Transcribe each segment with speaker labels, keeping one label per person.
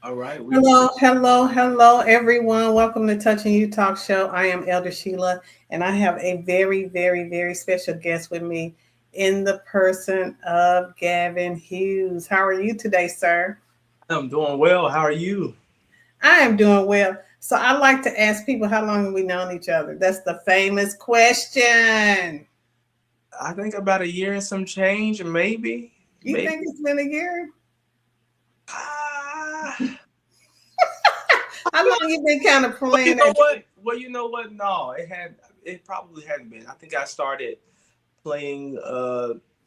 Speaker 1: All right.
Speaker 2: Hello, everyone. Welcome to Touching You Talk Show. I am Elder Sheila, and I have a very special guest with me in the person of Gavin Hughes. How are you today, sir?
Speaker 1: I'm doing well. How are you?
Speaker 2: I am doing well. So I like to ask people how long have we known each other? That's the famous question.
Speaker 1: I think about a year and some change, maybe,
Speaker 2: You
Speaker 1: maybe.
Speaker 2: think it's been a year?
Speaker 1: Ah,
Speaker 2: How long you been kind of
Speaker 1: well, you
Speaker 2: playing
Speaker 1: know
Speaker 2: that?
Speaker 1: what? Well, you know what? No, it had. It probably hadn't been. I think I started playing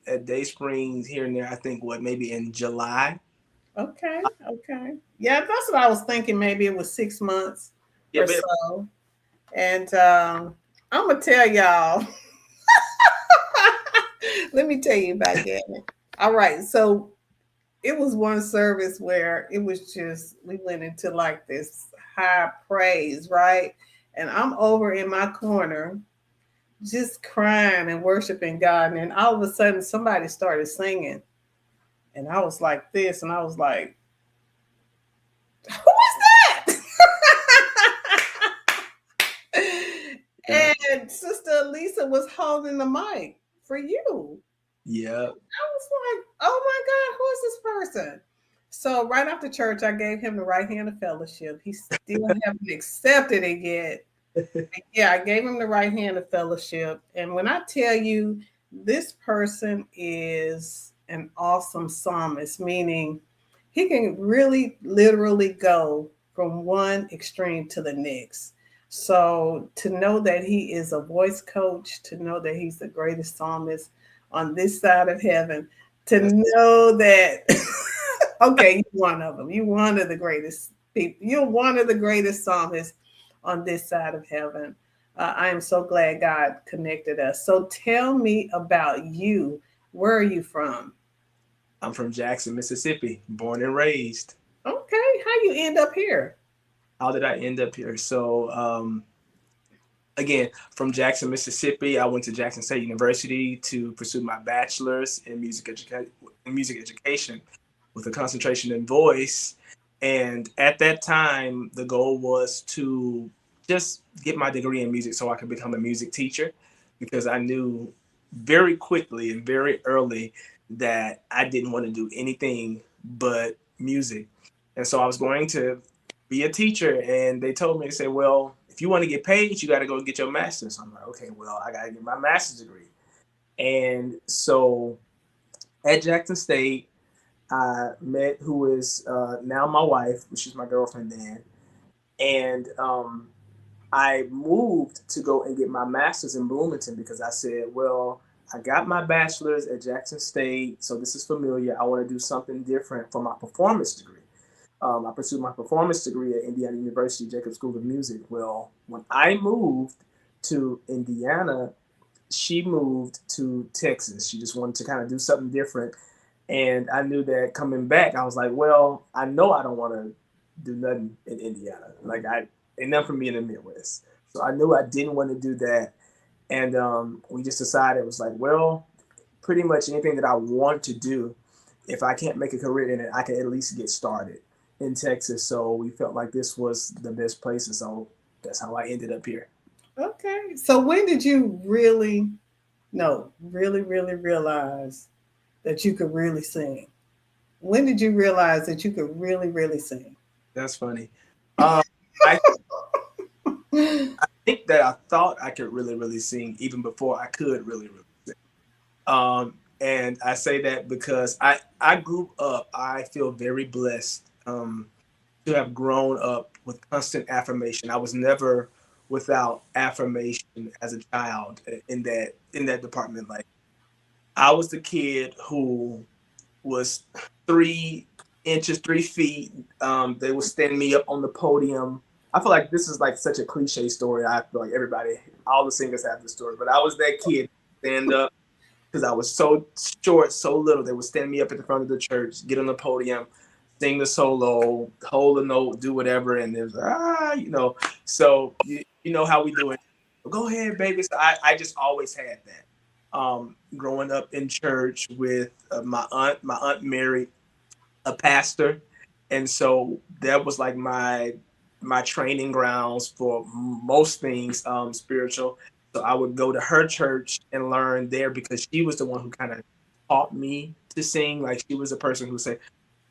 Speaker 1: at Day Springs here and there. I think what maybe in July.
Speaker 2: Okay. Yeah, that's what I was thinking. Maybe it was 6 months
Speaker 1: Yeah,
Speaker 2: or
Speaker 1: but
Speaker 2: so. And I'm gonna tell y'all. Let me tell you about Gavin. All right, so it was one service where it was just we went into like this high praise, right? And I'm over in my corner, just crying and worshiping God. And then all of a sudden, somebody started singing, and I was like this, and I was like, "Who is that?" And Sister Lisa was holding the mic for you.
Speaker 1: yeah,
Speaker 2: I was like, oh my God, who is this person? So right after church, I gave him the right hand of fellowship. He still haven't accepted it yet. Yeah, I gave him the right hand of fellowship. And when I tell you this person is an awesome psalmist, meaning he can really literally go from one extreme to the next. So to know that he is a voice coach, to know that he's the greatest psalmist on this side of heaven, to
Speaker 1: that's
Speaker 2: know that okay, you're one of them. You're one of the greatest people. You're one of the greatest psalmists on this side of heaven. I am so glad God connected us. So tell me about you. Where are you from?
Speaker 1: I'm from Jackson, Mississippi, born and raised.
Speaker 2: Okay, how you end up here?
Speaker 1: How did I end up here? So, again, from Jackson, Mississippi, I went to Jackson State University to pursue my bachelor's in music education with a concentration in voice. And at that time, the goal was to just get my degree in music so I could become a music teacher because I knew very quickly and very early that I didn't want to do anything but music. And so I was going to be a teacher. And they told me, they said, well, if you want to get paid, you got to go get your master's. I'm like, okay, well, I got to get my master's degree. And so at Jackson State, I met who is now my wife, which is my girlfriend then. And I moved to go and get my master's in Bloomington because I said, well, I got my bachelor's at Jackson State, so this is familiar. I want to do something different for my performance degree. I pursued my performance degree at Indiana University Jacob School of Music. Well, when I moved to Indiana, she moved to Texas. She just wanted to kind of do something different. And I knew that coming back, I was like, well, I know I don't want to do nothing in Indiana. Like, ain't nothing for me in the Midwest. So I knew I didn't want to do that. And we just decided it was like, well, pretty much anything that I want to do, if I can't make a career in it, I can at least get started in Texas. So we felt like this was the best place. And so that's how I ended up here.
Speaker 2: Okay. So when did you really no, really realize that you could really sing? When did you realize that you could really sing?
Speaker 1: That's funny. Um, I think that I thought I could really sing even before I could really sing. And I say that because I grew up. I feel very blessed to have grown up with constant affirmation. I was never without affirmation as a child in that department. Like I was the kid who was 3 inches, 3 feet. They would stand me up on the podium. I feel like this is like such a cliche story. I feel like everybody, all the singers have this story, but I was that kid stand up because I was so short, so little. They would stand me up at the front of the church, get on the podium, sing the solo, hold a note, do whatever, and there's So you know how we do it. Go ahead, baby. So I just always had that. Growing up in church with my aunt married a pastor, And so that was like my training grounds for most things spiritual. So I would go to her church and learn there because she was the one who kind of taught me to sing. Like she was the person who said,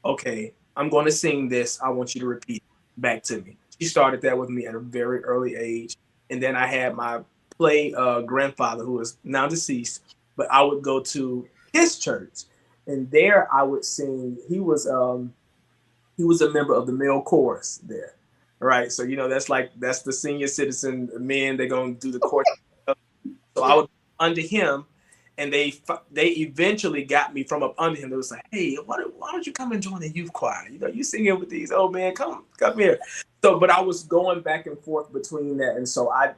Speaker 1: okay, I'm going to sing this. I want you to repeat it back to me. She started that with me at a very early age. And then I had my play grandfather who is now deceased, but I would go to his church and there I would sing. He was a member of the male chorus there. Right. So, that's the senior citizen men. They're going to do the chorus. So I
Speaker 2: Yeah.
Speaker 1: was under him, and they eventually got me from up under him. They was like, "Hey, why don't you come and join the youth choir? You singing with these old men. Come here." So, but I was going back and forth between that, and so I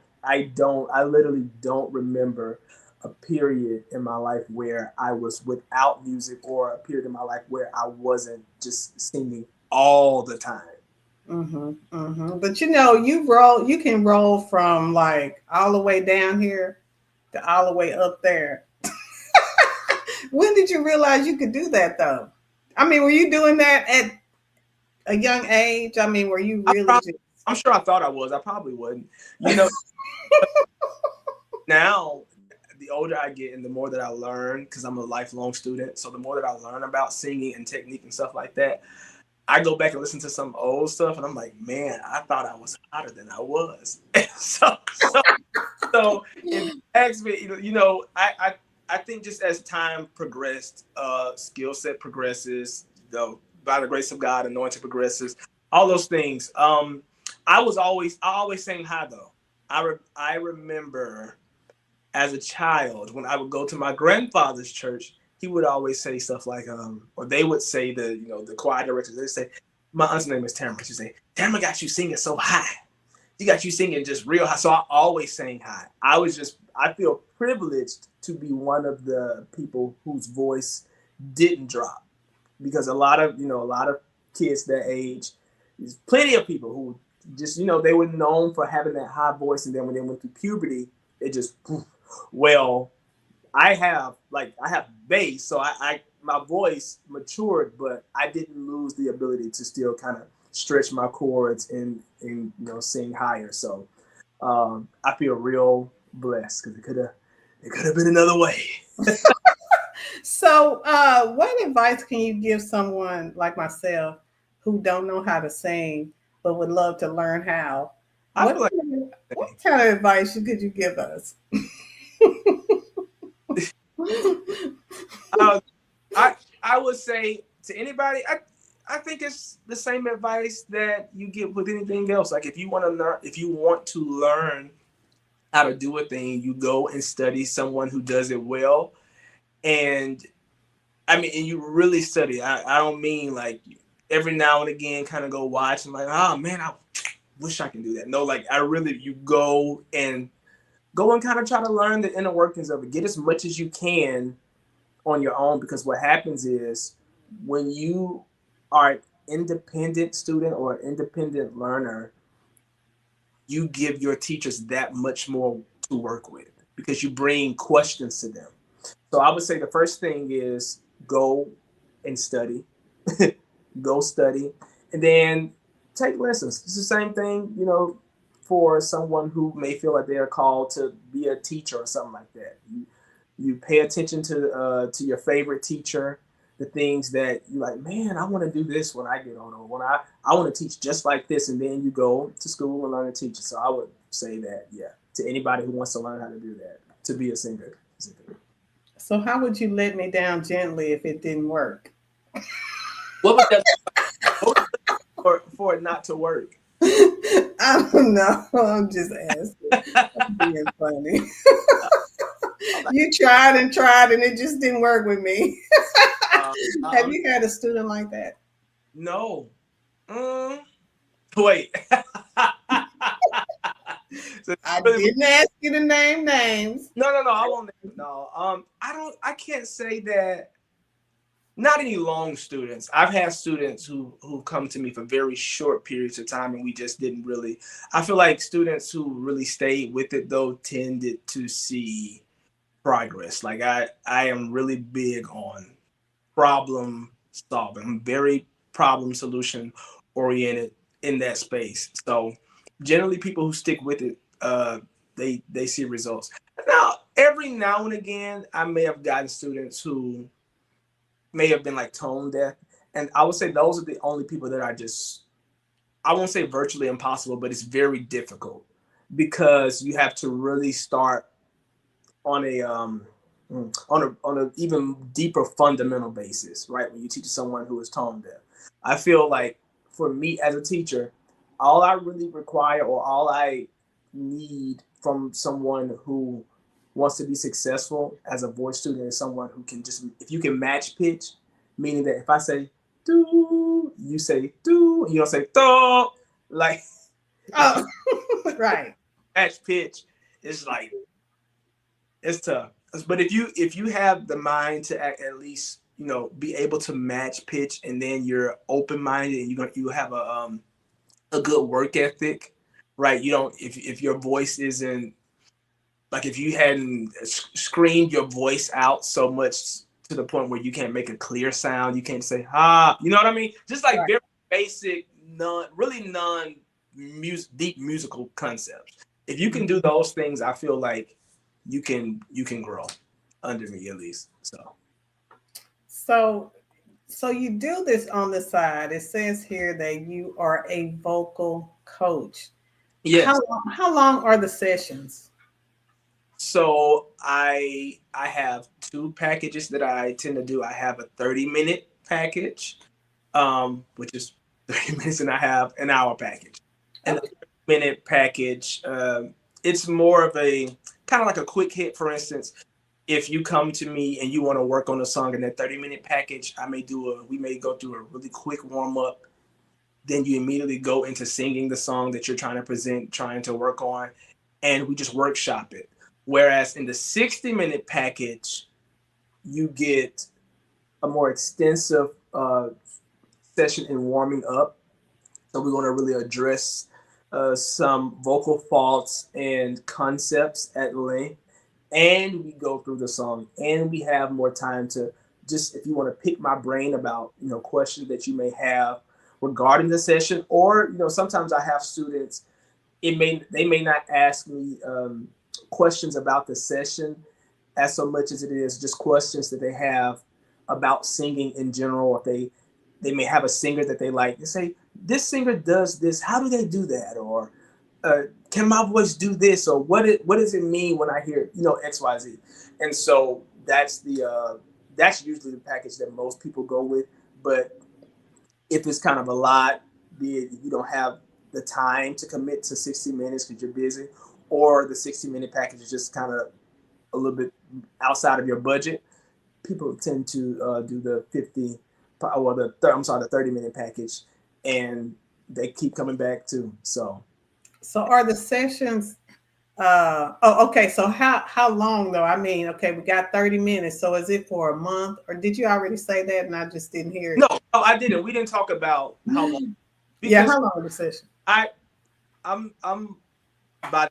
Speaker 1: literally don't remember a period in my life where I was without music, or a period in my life where I wasn't just singing all the time.
Speaker 2: But you can roll from like all the way down here to all the way up there. When did you realize you could do that though? I mean, were you doing that at a young age? I mean, were you
Speaker 1: I
Speaker 2: really
Speaker 1: probably,
Speaker 2: just
Speaker 1: I'm sure I thought I was. I probably wouldn't. You know, now the older I get and the more that I learn, because I'm a lifelong student, so the more that I learn about singing and technique and stuff like that, I go back and listen to some old stuff and I'm like, man, I thought I was hotter than I was. So if you ask me, I think just as time progressed, skill set progresses, by the grace of God, anointing progresses, all those things. I always sang high though. I remember as a child when I would go to my grandfather's church, he would always say stuff like, or they would say the choir directors, they say, my aunt's name is Tamara. She'd say, Tamara got you singing so high. She got you singing just real high. So I always sang high. I feel privileged to be one of the people whose voice didn't drop because a lot of kids that age, there's plenty of people who just, they were known for having that high voice. And then when they went through puberty, it just, well, I have bass, so I my voice matured, but I didn't lose the ability to still kind of stretch my chords and sing higher. So I feel real blessed because it could have been another way.
Speaker 2: so? What advice can you give someone like myself who don't know how to sing but would love to learn how?
Speaker 1: I
Speaker 2: What
Speaker 1: feel like
Speaker 2: what kind of advice could you give us?
Speaker 1: uh, I would say to anybody, I think it's the same advice that you get with anything else. Like if you want to learn how to do a thing, you go and study someone who does it well. And I mean, and you really study. I don't mean like every now and again kind of go watch and like, oh man, I wish I can do that. No, like you go and kind of try to learn the inner workings of it. Get as much as you can on your own, because what happens is when you are an independent student or an independent learner, you give your teachers that much more to work with because you bring questions to them. So I would say the first thing is go and study. Go study, and then take lessons. It's the same thing, for someone who may feel like they are called to be a teacher or something like that. You pay attention to your favorite teacher, the things that you like. Man, I want to do this when I get older. When I want to teach just like this, and then you go to school and learn to teach. So I would say that, yeah, to anybody who wants to learn how to do that, to be a singer.
Speaker 2: So how would you let me down gently if it didn't work?
Speaker 1: What would that what would for it not to work?
Speaker 2: I don't know. I'm just asking. I'm being funny. You tried and tried and it just didn't work with me.
Speaker 1: Uh,
Speaker 2: Have
Speaker 1: um,
Speaker 2: you had a student like that?
Speaker 1: no. Wait. So
Speaker 2: I
Speaker 1: really,
Speaker 2: didn't ask you to name names.
Speaker 1: no. I won't. No. I don't. I can't say that. Not any long students. I've had students who come to me for very short periods of time, and we just didn't really. I feel like students who really stayed with it though tended to see progress. Like I am really big on problem solving. I'm very problem solution oriented in that space. So generally, people who stick with it, they see results. Now, every now and again, I may have gotten students who may have been like tone deaf, and I would say those are the only people that are just, I won't say virtually impossible, but it's very difficult because you have to really start on a on a even deeper fundamental basis, right? When you teach someone who is tone deaf, I feel like for me as a teacher, all I really require or all I need from someone who wants to be successful as a voice student is someone who can just, if you can match pitch, meaning that if I say do, you say do, you don't say do, like if you
Speaker 2: Oh, right.
Speaker 1: match pitch, it's like it's tough. But if you have the mind to at least be able to match pitch, and then you're open minded and you have a good work ethic, right? You don't, if your voice isn't like, if you hadn't screamed your voice out so much to the point where you can't make a clear sound, you can't say ha, you know what I mean? Just like
Speaker 2: Right.
Speaker 1: very basic, non deep musical concepts. If you can do those things, I feel like you can grow under me at least. So
Speaker 2: So, so you do this on the side. It says here that you are a vocal coach.
Speaker 1: yes.
Speaker 2: How long are the sessions?
Speaker 1: So I have two packages that I tend to do. I have a 30-minute package, which is 30 minutes, and I have an hour package. And the
Speaker 2: Okay.
Speaker 1: 30-minute package, it's more of a kind of like a quick hit. For instance, if you come to me and you want to work on a song in that 30-minute package, we may go through a really quick warm up. Then you immediately go into singing the song that you're trying to present, trying to work on, and we just workshop it. Whereas in the 60-minute package, you get a more extensive session in warming up. So we're going to really address some vocal faults and concepts at length, and we go through the song, and we have more time to just, if you want to pick my brain about questions that you may have regarding the session, or sometimes I have students, they may not ask me questions about the session as so much as it is just questions that they have about singing in general. If they may have a singer that they like, they say, this singer does this, how do they do that? Or can my voice do this? Or what does it mean when I hear XYZ? And so that's usually the package that most people go with. But if it's kind of a lot, be it you don't have the time to commit to 60 minutes because you're busy, or the 60-minute package is just kind of a little bit outside of your budget, people tend to do the 50, or the 30-minute package, and they keep coming back too. So
Speaker 2: So are the sessions okay, so how long though? I mean, okay, we got 30 minutes. So is it for a month, or did you already say that and I just didn't hear
Speaker 1: no, no, I didn't. We didn't talk about how long,
Speaker 2: it? Yeah,
Speaker 1: because
Speaker 2: how long are the session?
Speaker 1: I I'm by,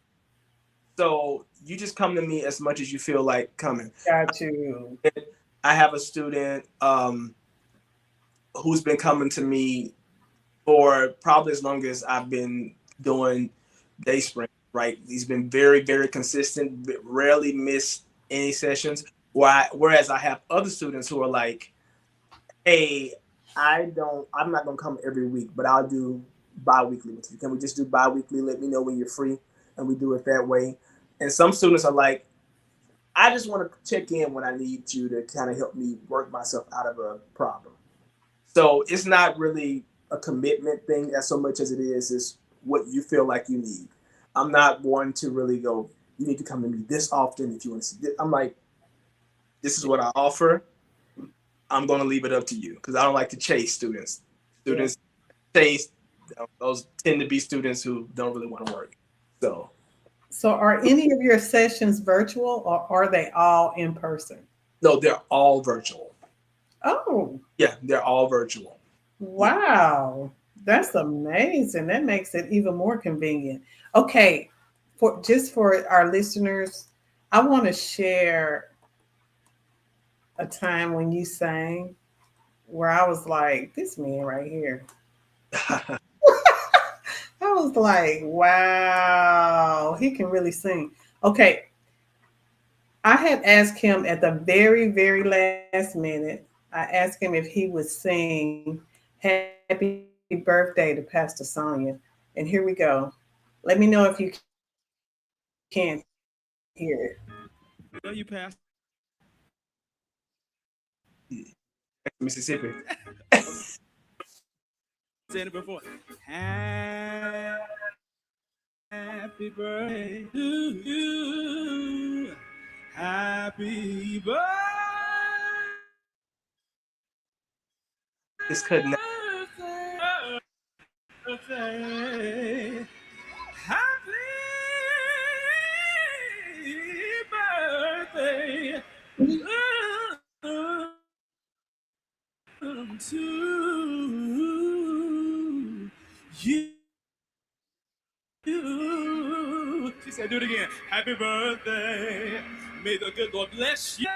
Speaker 1: so you just come to me as much as you feel like coming.
Speaker 2: Got you.
Speaker 1: I have a student who's been coming to me for probably as long as I've been doing day spring, right? He's been very, very consistent, rarely missed any sessions. Whereas I have other students who are like, hey, I'm not gonna come every week, but I'll do bi-weekly with you. Can we just do bi-weekly? Let me know when you're free, and we do it that way. And some students are like, I just want to check in when I need you to kind of help me work myself out of a problem. So it's not really a commitment thing as so much as it is what you feel like you need. I'm not one to really go, you need to come to me this often if you want to see this. I'm like, this is what I offer. I'm going to leave it up to you because I don't like to chase students.
Speaker 2: Yeah.
Speaker 1: Students chase, those tend to be students who don't really want to work. So,
Speaker 2: So are any of your sessions virtual or are they all in person?
Speaker 1: no, they're all virtual.
Speaker 2: Oh,
Speaker 1: Yeah, they're all virtual. Yeah.
Speaker 2: wow. That's amazing. That makes it even more convenient. Okay, for our listeners, I want to share a time when you sang where I was like, this man right here. I was like, wow, he can really sing. Okay, I had asked him at the very, very last minute, I asked him if he would sing Happy Birthday to Pastor Sonia. And here we go. Let me know if you can't hear it.
Speaker 3: Love you, Pastor.
Speaker 1: Mississippi.
Speaker 3: Said it before. Happy birthday to you. Happy
Speaker 1: It's cutting out.
Speaker 3: birthday. Happy birthday to you. She said, do it again. Happy birthday. May the good Lord bless you.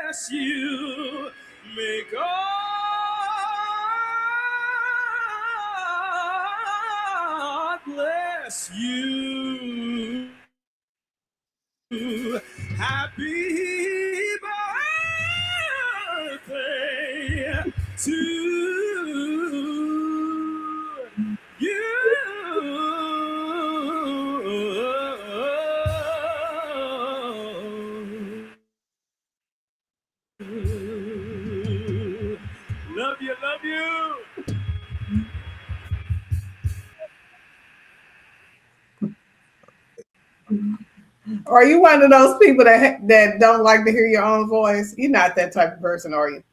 Speaker 3: Bless you. May God bless you. Happy birthday to you. Love you, love you.
Speaker 2: Are you one of those people that don't like to hear your own voice? You're not that type of person, are you?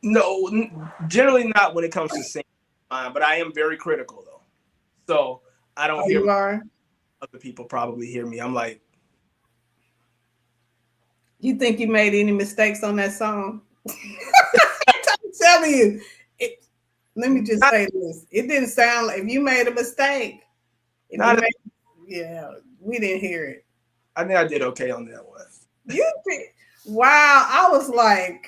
Speaker 1: No, generally not when it comes to singing, but I am very critical though. So I don't
Speaker 2: Oh,
Speaker 1: hear
Speaker 2: you are?
Speaker 1: other people probably hear me. I'm like,
Speaker 2: You think you made any mistakes on that song? I'm telling you. It, let me just
Speaker 1: not,
Speaker 2: say this. It didn't sound like if you made a mistake, if you
Speaker 1: not.
Speaker 2: made, yeah, we didn't hear it.
Speaker 1: I think I did okay on that one.
Speaker 2: You did. Wow. I was like,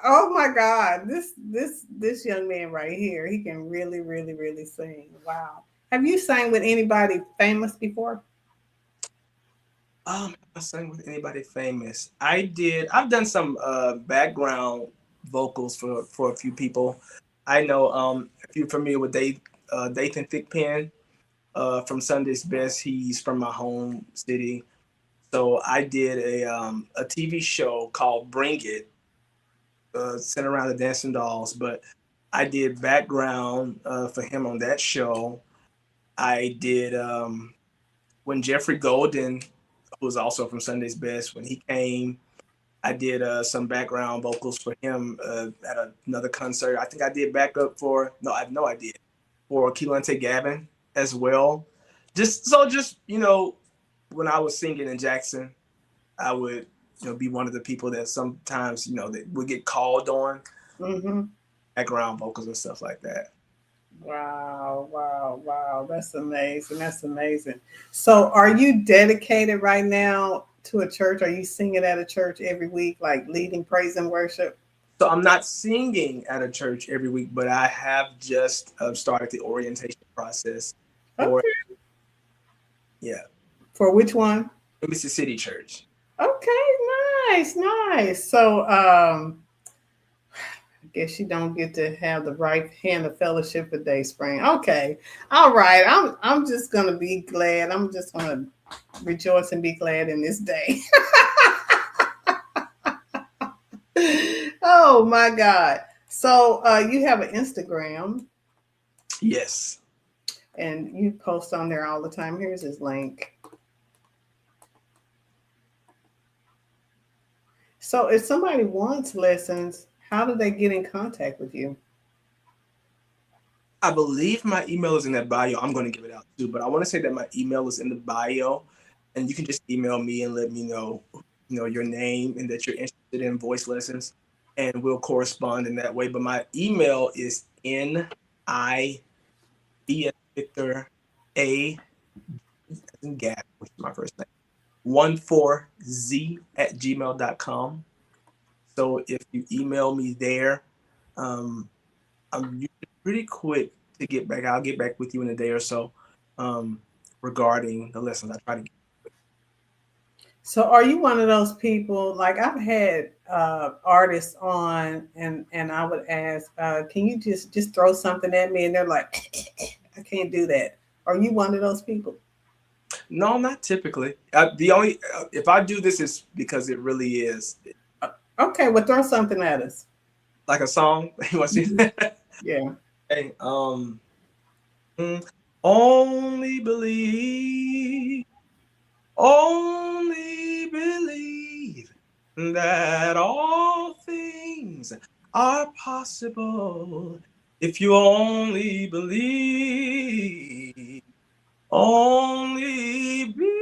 Speaker 2: oh my God, this young man right here, he can really, really, really sing. Wow. Have you sang with anybody famous before?
Speaker 1: I sang with anybody famous. I did. I've done some background vocals for a few people. I know if you're familiar with Dathan Thickpen from Sunday's Best. He's from my home city. So I did a TV show called Bring It, centered around the Dancing Dolls. But I did background for him on that show. I did when Jeffrey Golden, who was also from Sunday's Best, when he came. I did some background vocals for him at another concert. I think I did backup for no, I know I did for Keelan Gavin as well. Just when I was singing in Jackson, I would be one of the people that sometimes that would get called on
Speaker 2: Mm-hmm.
Speaker 1: background vocals and stuff like that.
Speaker 2: Wow, wow, wow. That's amazing. That's amazing. So, are you dedicated right now to a church? Are you singing at a church every week, like leading praise and worship?
Speaker 1: So I'm not singing at a church every week, but I have just started the orientation process for
Speaker 2: Okay.
Speaker 1: yeah,
Speaker 2: For which one?
Speaker 1: Embassy City Church.
Speaker 2: Okay, nice, nice. So, I guess you don't get to have the right hand of fellowship for Day Spring. Okay, all right. I'm just gonna be glad. I'm just gonna rejoice and be glad in this day. Oh my God. So you have an Instagram
Speaker 1: Yes.
Speaker 2: and you post on there all the time. Here's his link. So if somebody wants lessons, how do they get in contact with you?
Speaker 1: I believe my email is in that bio. I'm going to give it out too, but I want to say that my email is in the bio, and you can just email me and let me know, your name and that you're interested in voice lessons, and we'll correspond in that way. But my email is NIB as Victor A and Gavin, which is my first name, 14z@gmail.com. So if you email me there, I'm usually pretty quick to get back. I'll get back with you in a day or so regarding the lessons. I try to get.
Speaker 2: So are you one of those people, like I've had artists on and I would ask, can you just throw something at me? And they're like, I can't do that. Are you one of those people?
Speaker 1: No, not typically. The only if I do this is because it really is
Speaker 2: Okay, well throw something at us.
Speaker 1: like a song. You want to see?
Speaker 2: Mhm. Yeah.
Speaker 1: Hey, mm, only believe, only believe that all things are possible if you only believe. Only believe.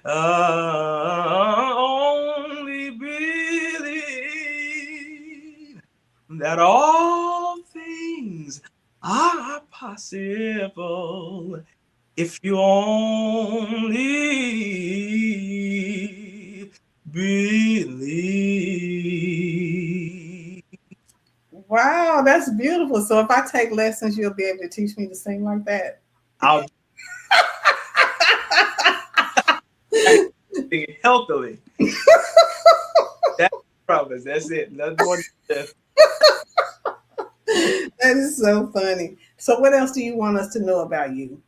Speaker 1: Only believe that all things are possible if you only believe.
Speaker 2: Wow, that's beautiful. So if I take lessons, you'll be able to teach me to sing like that.
Speaker 1: I'll sing it healthily. That's the promise. That's it. Nothing more than that.
Speaker 2: That is so funny. So what else do you want us to know about you?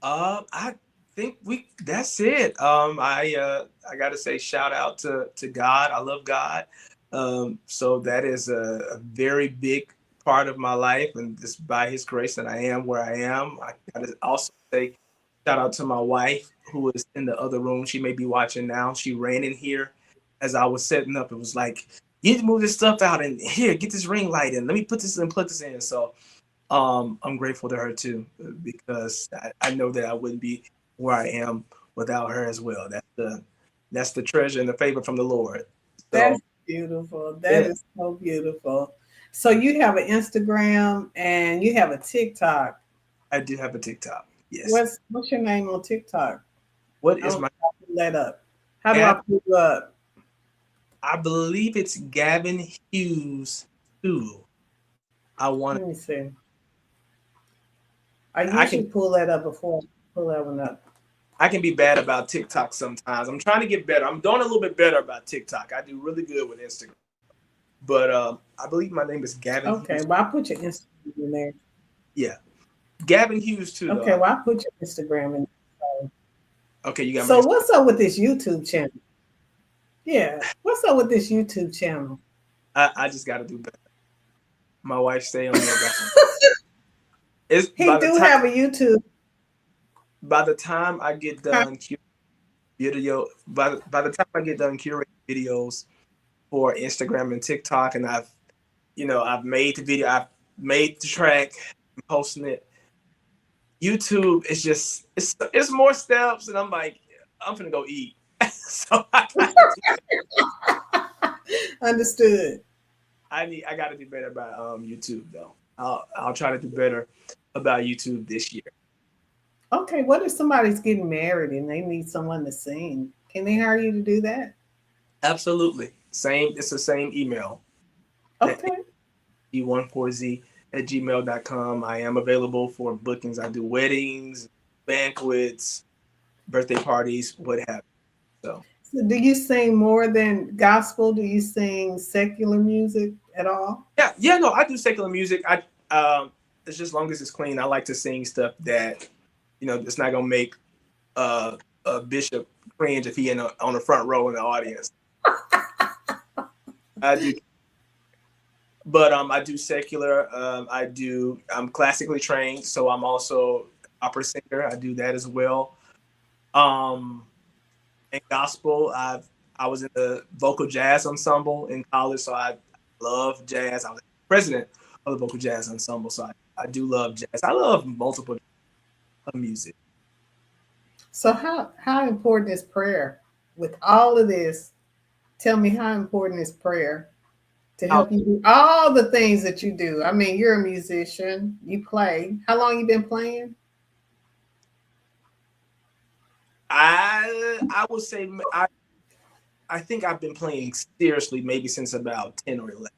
Speaker 1: I think that's it. I gotta say shout out to God. I love God. So that is a very big part of my life, and it's by His grace that I am where I am. I gotta also say shout out to my wife who is in the other room. She may be watching now. She ran in here as I was setting up. It was like, you need to move this stuff out and here, get this ring light in. Let me put this and plug this in. So I'm grateful to her too because I know that I wouldn't be where I am without her as well. That's the treasure and the favor from the Lord. So
Speaker 2: That's beautiful. That
Speaker 1: yeah,
Speaker 2: is so beautiful. So you have an Instagram and you have a TikTok.
Speaker 1: I do have a TikTok. Yes.
Speaker 2: What's your name on TikTok?
Speaker 1: What
Speaker 2: I
Speaker 1: is
Speaker 2: don't
Speaker 1: my
Speaker 2: know how to pull that up. How do I
Speaker 1: Gab?
Speaker 2: pull you up?
Speaker 1: I believe it's Gavin Hughes too. I want.
Speaker 2: Let me see. I
Speaker 1: I can.
Speaker 2: usually pull that up before I pull that one up.
Speaker 1: I can be bad about TikTok sometimes. I'm trying to get better. I'm doing a little bit better about TikTok. I do really good with Instagram, but I believe my name is Gavin
Speaker 2: Okay,
Speaker 1: Hughes.
Speaker 2: well I put your Instagram in there.
Speaker 1: Yeah, Gavin Hughes too
Speaker 2: Okay,
Speaker 1: though.
Speaker 2: well I put your Instagram in there.
Speaker 1: Okay, you got my.
Speaker 2: So what's up with this YouTube channel? Yeah, what's up with this YouTube channel?
Speaker 1: I just got to do better. My wife stay on me about it. It's
Speaker 2: He do have a YouTube.
Speaker 1: by the time I get
Speaker 2: Huh?
Speaker 1: done video by the time I get done curating videos for Instagram and TikTok, and I've made the video, I've made the track, I'm posting it. YouTube is just it's more steps, and I'm like, I'm gonna go eat. So
Speaker 2: Understood.
Speaker 1: I got to do better about YouTube though. I'll try to do better about YouTube this year.
Speaker 2: Okay, what if somebody's getting married and they need someone to sing? Can they hire you to do that?
Speaker 1: Absolutely. Same. It's the same email. That
Speaker 2: Okay.
Speaker 1: e14z@gmail.com. I am available for bookings. I do weddings, banquets, birthday parties, what have you. So
Speaker 2: So do you sing more than gospel? Do you sing secular music at all?
Speaker 1: yeah, no, I do secular music. It's just as long as it's clean. I like to sing stuff that it's not gonna make a bishop cringe if he on the front row in the audience. I do, but I do secular. I'm classically trained, so I'm also opera singer. I do that as well. Um, and gospel, I was in the vocal jazz ensemble in college, so I love jazz. I was president of the vocal jazz ensemble, so I do love jazz. I love multiple of music.
Speaker 2: So how important is prayer? With all of this, tell me how important is prayer to
Speaker 1: I,
Speaker 2: help you do all the things that you do. I mean, you're a musician, you play. How long you been playing?
Speaker 1: I would say I think I've been playing seriously maybe since about 10 or 11.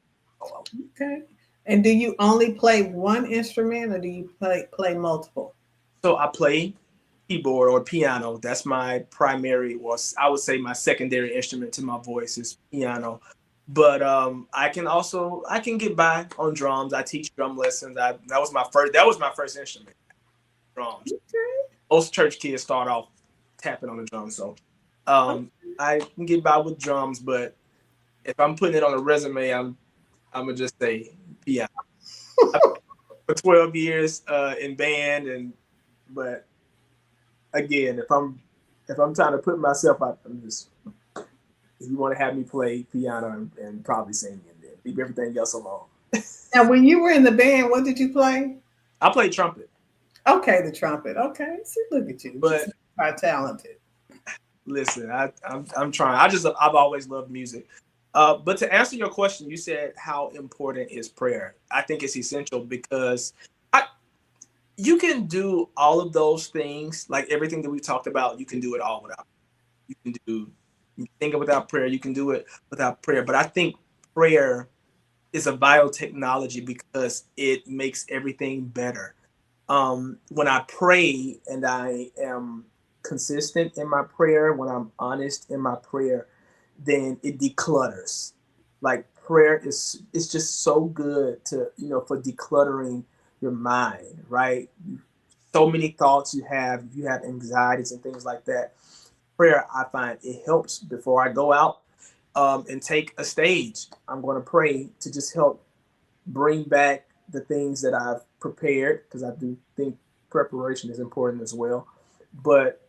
Speaker 2: Okay. And do you only play one instrument, or do you play multiple?
Speaker 1: So I play keyboard or piano. That's my primary, or I would say my secondary instrument to my voice is piano. But I can get by on drums. I teach drum lessons. That was my first instrument, drums.
Speaker 2: Okay.
Speaker 1: Most church kids start off tapping on the drums. So I can get by with drums, but if I'm putting it on a resume, I'm gonna just say piano. I played for 12 years in band, but again, if I'm trying to put myself out, I'm just, if you want to have me play piano and probably sing, and then leave everything else alone.
Speaker 2: Now, when you were in the band, what did you play?
Speaker 1: I play trumpet.
Speaker 2: Okay, the trumpet. Okay, see, look at you,
Speaker 1: But
Speaker 2: just quite talented.
Speaker 1: listen, I'm trying. I've always loved music. But to answer your question, you said how important is prayer? I think it's essential because you can do all of those things, like everything that we talked about. You can do it all without. You can do you think it without prayer. You can do it without prayer. But I think prayer is a vital technology because it makes everything better. When I pray and I am consistent in my prayer, when I'm honest in my prayer, then it declutters. Like prayer is it's just so good to for decluttering your mind, right? So many thoughts you have, if you have anxieties and things like that. Prayer, I find it helps before I go out and take a stage. I'm going to pray to just help bring back the things that I've prepared because I do think preparation is important as well. But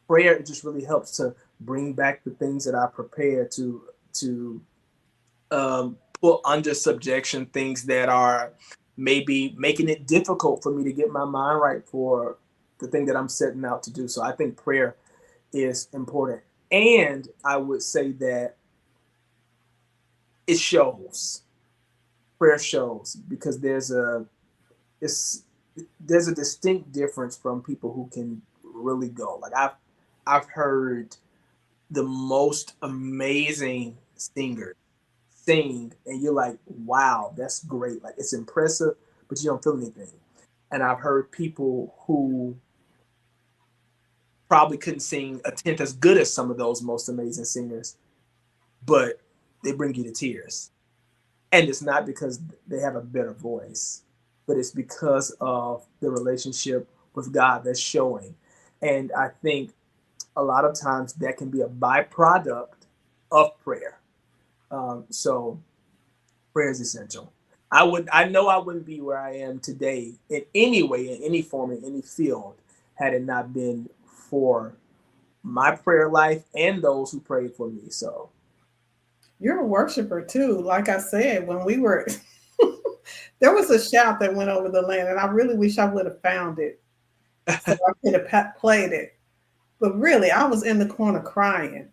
Speaker 1: prayer it just really helps to bring back the things that I prepared to put under subjection things that are maybe making it difficult for me to get my mind right for the thing that I'm setting out to do. So I think prayer is important. And I would say that it shows. Prayer shows because it's there's a distinct difference from people who can really go. Like I've heard the most amazing singers sing and you're like, wow, that's great. Like it's impressive, but you don't feel anything. And I've heard people who probably couldn't sing a tenth as good as some of those most amazing singers, but they bring you to tears. And it's not because they have a better voice, but it's because of the relationship with God that's showing. And I think a lot of times that can be a byproduct of prayer. So prayer is essential. I know I wouldn't be where I am today in any way, in any form, in any field, had it not been for my prayer life and those who prayed for me. So
Speaker 2: You're a worshiper too. Like I said, when we were, there was a shout that went over the land, and I really wish I would have found it so I could have played it. But really, I was in the corner crying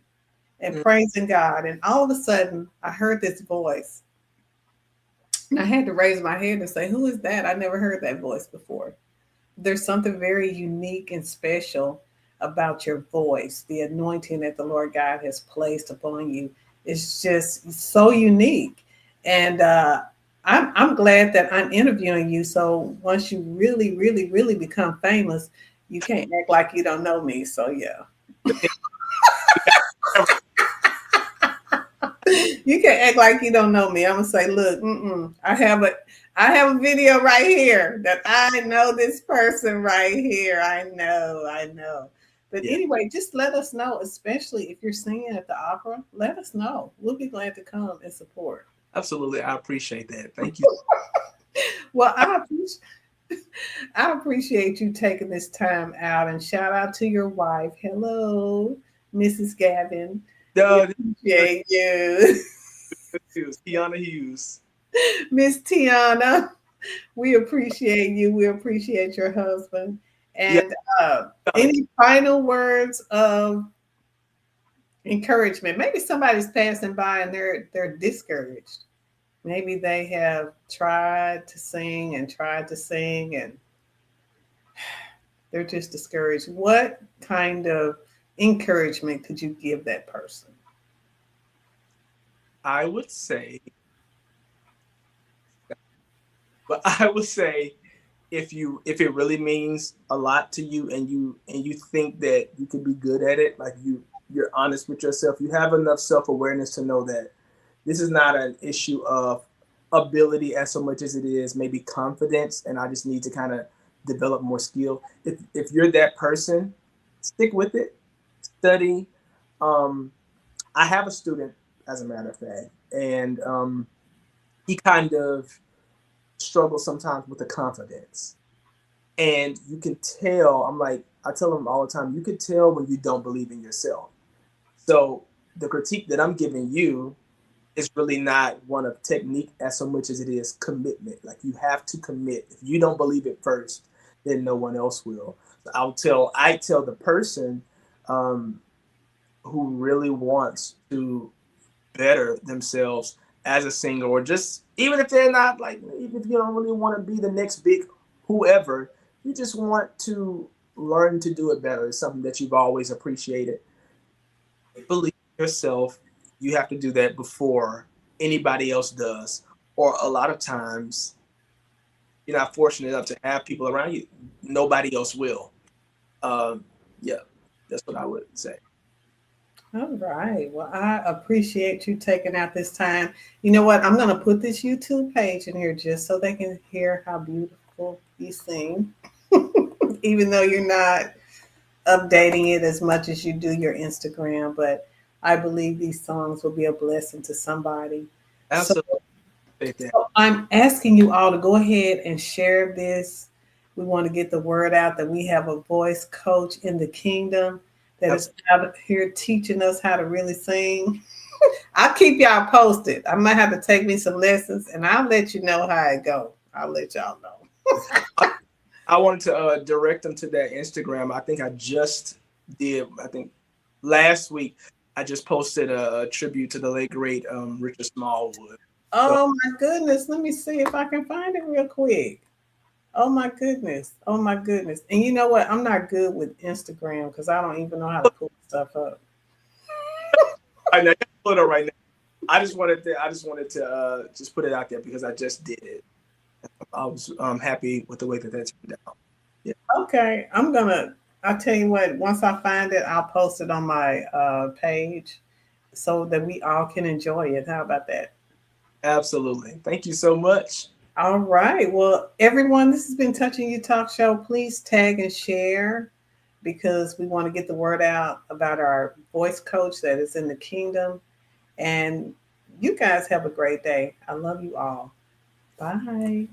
Speaker 2: and praising God, and all of a sudden, I heard this voice. And I had to raise my head and say, "Who is that? I never heard that voice before." There's something very unique and special about your voice. The anointing that the Lord God has placed upon you is just so unique. And I'm glad that I'm interviewing you. So once you really, really, really become famous, you can't act like you don't know me. So yeah. You can act like you don't know me. I'm gonna say, look, I have a video right here that I know this person right here. I know. But anyway, just let us know, especially if you're singing at the opera. Let us know. We'll be glad to come and support.
Speaker 1: Absolutely, I appreciate that. Thank you.
Speaker 2: Well, I appreciate you taking this time out, and shout out to your wife. Hello, Mrs. Gavin. We
Speaker 1: No,
Speaker 2: appreciate you.
Speaker 1: Hughes, Kiana Hughes.
Speaker 2: Miss Tiana, we appreciate you. We appreciate your husband.
Speaker 1: Yeah.
Speaker 2: And any final words of encouragement? Maybe somebody's passing by and they're discouraged. Maybe they have tried to sing and they're just discouraged. What kind of encouragement could you give that person?
Speaker 1: I would say, but I would say if it really means a lot to you and you think that you can be good at it, like you're honest with yourself, you have enough self-awareness to know that this is not an issue of ability as so much as it is maybe confidence, and I just need to kind of develop more skill. If you're that person, stick with it, study. um I have a student, as a matter of fact, and he kind of struggles sometimes with the confidence. And you can tell, I'm like, I tell them all the time, you can tell when you don't believe in yourself. So the critique that I'm giving you is really not one of technique as so much as it is commitment. Like you have to commit. If you don't believe it first, then no one else will. So I tell the person um, who really wants to better themselves as a singer, or just even if they're not like, even if you don't really want to be the next big whoever, you just want to learn to do it better. It's something that you've always appreciated. Believe in yourself. You have to do that before anybody else does. Or a lot of times, you're not fortunate enough to have people around you. Nobody else will. Um, yeah, that's what I would say.
Speaker 2: All right. Well, I appreciate you taking out this time. You know what? I'm going to put this YouTube page in here just so they can hear how beautiful you sing, even though you're not updating it as much as you do your Instagram. But I believe these songs will be a blessing to somebody. So,
Speaker 1: Absolutely.
Speaker 2: so I'm asking you all to go ahead and share this. We want to get the word out that we have a voice coach in the kingdom that is out here teaching us how to really sing. I'll keep y'all posted. I might have to take me some lessons and I'll let you know how it go. I'll let y'all know.
Speaker 1: I wanted to direct them to that Instagram. I think I just did. I think last week I just posted a tribute to the late great Richard Smallwood. So
Speaker 2: Oh my goodness. Let me see if I can find it real quick. Oh my goodness. Oh my goodness. And you know what? I'm not good with Instagram because I don't even know how to pull stuff up.
Speaker 1: I know, put it up right now. I just wanted to just put it out there because I just did it. I was happy with the way that turned out. Yeah,
Speaker 2: Okay. I'll tell you what, once I find it, I'll post it on my page so that we all can enjoy it. How about that?
Speaker 1: absolutely. Thank you so much.
Speaker 2: All right. Well, everyone, this has been Touching You Talk Show. Please tag and share because we want to get the word out about our voice coach that is in the kingdom. And you guys have a great day. I love you all. Bye.